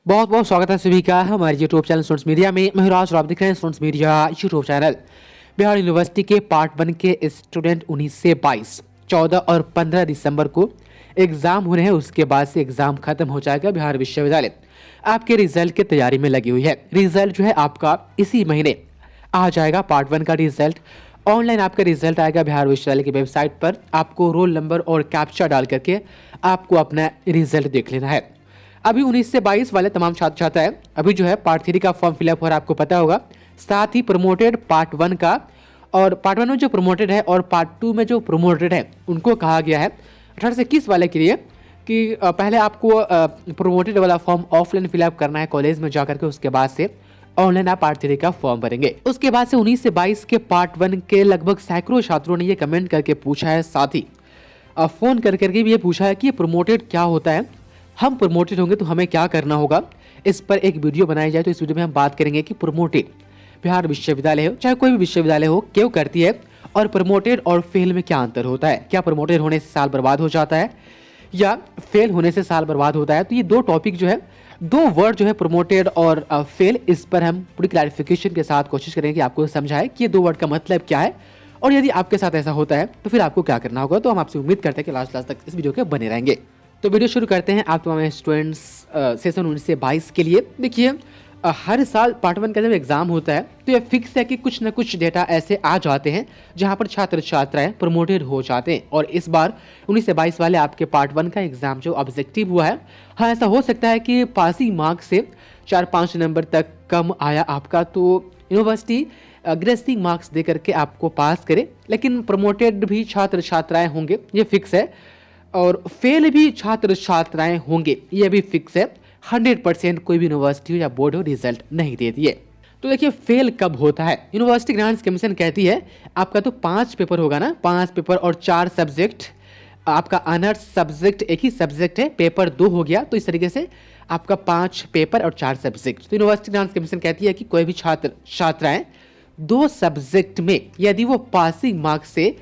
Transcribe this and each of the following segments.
बहुत बहुत स्वागत है सभी का हमारे यूट्यूब चैनल स्टूडेंट्स मीडिया में। मैं राज और आप देख रहे हैं students media YouTube channel. Bihar university के पार्ट 1 के स्टूडेंट 19 से 22 14 और 15 दिसंबर को एग्जाम हो रहे हैं। उसके बाद से एग्जाम खत्म हो जाएगा। बिहार विश्वविद्यालय आपके रिजल्ट की तैयारी में लगी हुई है। रिजल्ट जो है आपका इसी महीने आ जाएगा। पार्ट 1 का रिजल्ट ऑनलाइन आपका रिजल्ट आएगा बिहार विश्वविद्यालय की वेबसाइट पर। आपको रोल नंबर और कैप्चा डाल करके आपको अपना रिजल्ट देख लेना है। अभी 19 से 22 वाले तमाम छात्र छात्राएं अभी जो है पार्ट 3 का फॉर्म फिलअप हो रहा है, आपको पता होगा। साथ ही प्रमोटेड पार्ट 1 का और पार्ट 1 में जो प्रमोटेड है और पार्ट 2 में जो प्रमोटेड है उनको कहा गया है 18 से 21 वाले के लिए कि पहले आपको प्रमोटेड वाला फॉर्म ऑफलाइन फिलअप करना है कॉलेज में जाकर के। उसके बाद से ऑनलाइन आप पार्ट 3 का फॉर्म भरेंगे। उसके बाद से 19 से 22 के पार्ट 1 के लगभग सैकड़ों छात्रों ने ये कमेंट करके पूछा है, साथ ही फोन कर करके भी ये पूछा है कि प्रमोटेड क्या होता है, हम प्रमोटेड होंगे तो हमें क्या करना होगा। इस पर एक वीडियो बनाई जाए तो इस वीडियो में हम बात करेंगे कि प्रमोटेड बिहार विश्वविद्यालय हो चाहे कोई भी विश्वविद्यालय हो क्यों करती है और प्रमोटेड और फेल में क्या अंतर होता है। क्या प्रमोटेड होने से साल बर्बाद हो जाता है या फेल होने से साल बर्बाद होता है। तो ये दो टॉपिक जो है, दो वर्ड जो है प्रमोटेड और फेल, इस पर हम पूरी क्लैरिफिकेशन के साथ कोशिश करेंगे कि आपको समझाए कि ये दो वर्ड का मतलब क्या है और यदि आपके साथ ऐसा होता है तो फिर आपको क्या करना होगा। तो हम आपसे उम्मीद करते हैं कि लास्ट तक इस वीडियो के बने रहेंगे। तो वीडियो शुरू करते हैं आप तमाम स्टूडेंट्स सेशन 19 से 22 के लिए। देखिए हर साल पार्ट 1 का जब एग्जाम होता है तो ये फिक्स है कि कुछ ना कुछ डेटा ऐसे आ जाते हैं जहां पर छात्र छात्राएं प्रमोटेड हो जाते हैं। और इस बार 19 से 22 वाले आपके पार्ट 1 का एग्जाम जो ऑब्जेक्टिव हुआ है, हाँ ऐसा हो सकता है कि पासिंग मार्क्स से 4-5 नंबर तक कम आया आपका, तो यूनिवर्सिटी ग्रेसिंग मार्क्स दे करके आपको पास करे। लेकिन प्रमोटेड भी छात्र छात्राएं होंगे, ये फिक्स है। और फेल भी छात्र छात्राएं होंगे, ये भी फिक्स है। 100% कोई भी यूनिवर्सिटी हो या बोर्ड हो रिजल्ट नहीं देती है। तो देखिए फेल कब होता है। यूनिवर्सिटी ग्रांट्स कमीशन कहती है आपका तो 5 पेपर होगा ना, 5 पेपर और 4 सब्जेक्ट। आपका ऑनर्स सब्जेक्ट एक ही सब्जेक्ट है, पेपर 2 हो गया, तो इस तरीके से आपका 5 पेपर और 4 सब्जेक्ट। तो यूनिवर्सिटी ग्रांट्स कमीशन कहती है कि कोई भी छात्र छात्राएं 2 सब्जेक्ट में यदि वो पासिंग मार्क्स से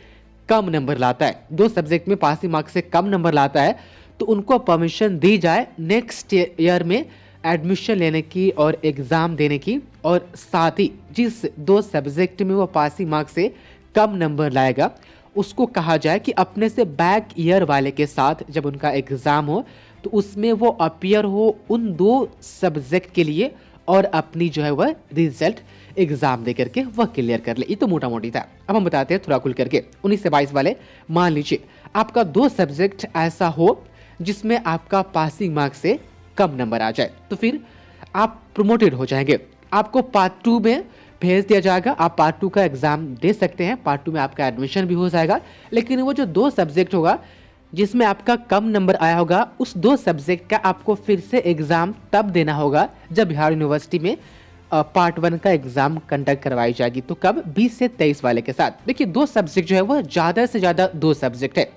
कम नंबर लाता है, 2 सब्जेक्ट में पासिंग मार्क्स से कम नंबर लाता है, तो उनको परमिशन दी जाए नेक्स्ट ईयर में एडमिशन लेने की और एग्ज़ाम देने की। और साथ ही जिस 2 सब्जेक्ट में वो पासिंग मार्क्स से कम नंबर लाएगा उसको कहा जाए कि अपने से बैक ईयर वाले के साथ जब उनका एग्ज़ाम हो तो उसमें वो अपीयर हो उन 2 सब्जेक्ट के लिए और अपनी जो है वह रिजल्ट एग्जाम दे करके वह क्लियर कर ले। ये तो मोटा मोटी था। अब हम बताते हैं थोड़ा खुल करके। 19 से 22 वाले मान लीजिए आपका 2 सब्जेक्ट ऐसा हो जिसमें आपका पासिंग मार्क्स से कम नंबर आ जाए, तो फिर आप प्रमोटेड हो जाएंगे। आपको पार्ट 2 में भेज दिया जाएगा, आप पार्ट 2 का एग्जाम दे सकते हैं। पार्ट 2 में आपका एडमिशन भी हो जाएगा। लेकिन वो जो 2 सब्जेक्ट होगा जिसमें आपका कम नंबर आया होगा, उस 2 सब्जेक्ट का आपको फिर से एग्जाम तब देना होगा जब बिहार यूनिवर्सिटी में पार्ट 1 का एग्जाम कंडक्ट करवाई जाएगी। तो कब? 20 से 23 वाले के साथ। देखिए 2 सब्जेक्ट जो है वह ज़्यादा से ज़्यादा 2 सब्जेक्ट है।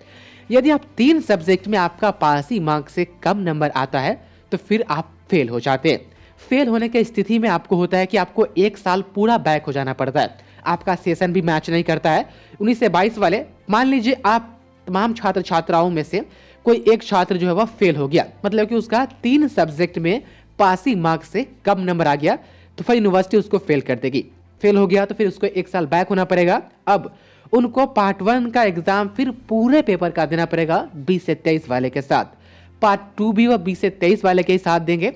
यदि आप 3 सब्जेक्ट में आपका पासिंग मार्क्स से कम नंबर आता है तो फिर आप फेल हो जाते हैं। फेल होने की स्थिति में आपको होता है कि आपको 1 साल पूरा बैक हो जाना पड़ता है। आपका सेशन भी मैच नहीं करता है। 19 से 22 वाले मान लीजिए आप तमाम छात्र छात्राओं में से कोई एक छात्र जो है वह फेल हो गया, मतलब कि उसका 3 सब्जेक्ट में पासिंग मार्क्स से कम नंबर आ गया, तो फिर यूनिवर्सिटी उसको फेल कर देगी। फेल हो गया तो फिर उसको 1 साल बैक होना पड़ेगा। अब उनको पार्ट 1 का एग्जाम फिर पूरे पेपर का देना पड़ेगा 20 से 23 वाले के साथ। पार्ट 2 भी वह 20 से 23 वाले के ही साथ देंगे,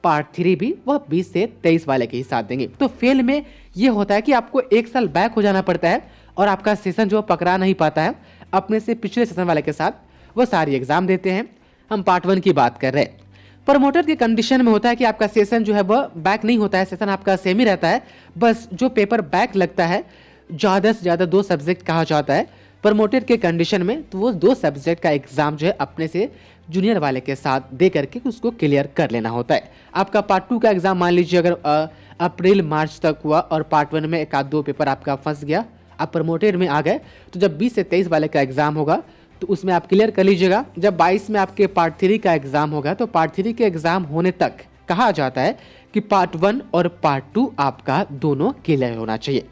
पार्ट 3 भी वह 20 से 23 वाले के ही साथ देंगे। तो फेल में यह होता है कि आपको 1 साल बैक हो जाना पड़ता है और आपका सेशन जो पकड़ा नहीं पाता है अपने से पिछले सेशन वाले के साथ, वो सारी एग्जाम देते हैं। हम पार्ट 1 की बात कर रहे हैं। प्रमोटर के कंडीशन में होता है कि आपका सेशन जो है वह बैक नहीं होता है, सेशन आपका सेम ही रहता है। बस जो पेपर बैक लगता है ज़्यादा से ज़्यादा 2 सब्जेक्ट कहा जाता है। प्रमोटेड के कंडीशन में तो वो 2 सब्जेक्ट का एग्जाम जो है अपने से जूनियर वाले के साथ दे करके उसको क्लियर कर लेना होता है। आपका पार्ट 2 का एग्जाम मान लीजिए अगर अप्रैल मार्च तक हुआ और पार्ट 1 में 1-2 पेपर आपका फंस गया, आप प्रमोटेड में आ गए, तो जब 20 से 23 वाले का एग्जाम होगा तो उसमें आप क्लियर कर लीजिएगा। जब 22 में आपके पार्ट 3 का एग्जाम होगा तो पार्ट 3 के एग्जाम होने तक कहा जाता है कि पार्ट 1 और पार्ट 2 आपका दोनों क्लियर होना चाहिए।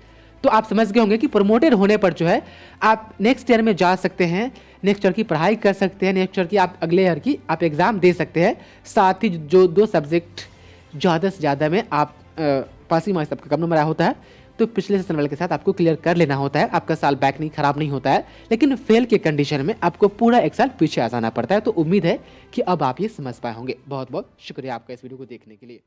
तो आप समझ गए होंगे कि प्रमोटेड होने पर जो है आप नेक्स्ट ईयर में जा सकते हैं, नेक्स्ट ईयर की पढ़ाई कर सकते हैं, नेक्स्ट ईयर की आप अगले ईयर की आप एग्जाम दे सकते हैं। साथ ही जो 2 सब्जेक्ट ज़्यादा से ज़्यादा में आप पासिंग मार्क्स आपका कम नंबर आया होता है तो पिछले सेशन वाले के साथ आपको क्लियर कर लेना होता है, आपका साल बैक नहीं खराब नहीं होता है। लेकिन फेल के कंडीशन में आपको पूरा एक साल पीछे आ जाना पड़ता है। तो उम्मीद है कि अब आप ये समझ पाए होंगे। बहुत बहुत शुक्रिया आपका इस वीडियो को देखने के लिए।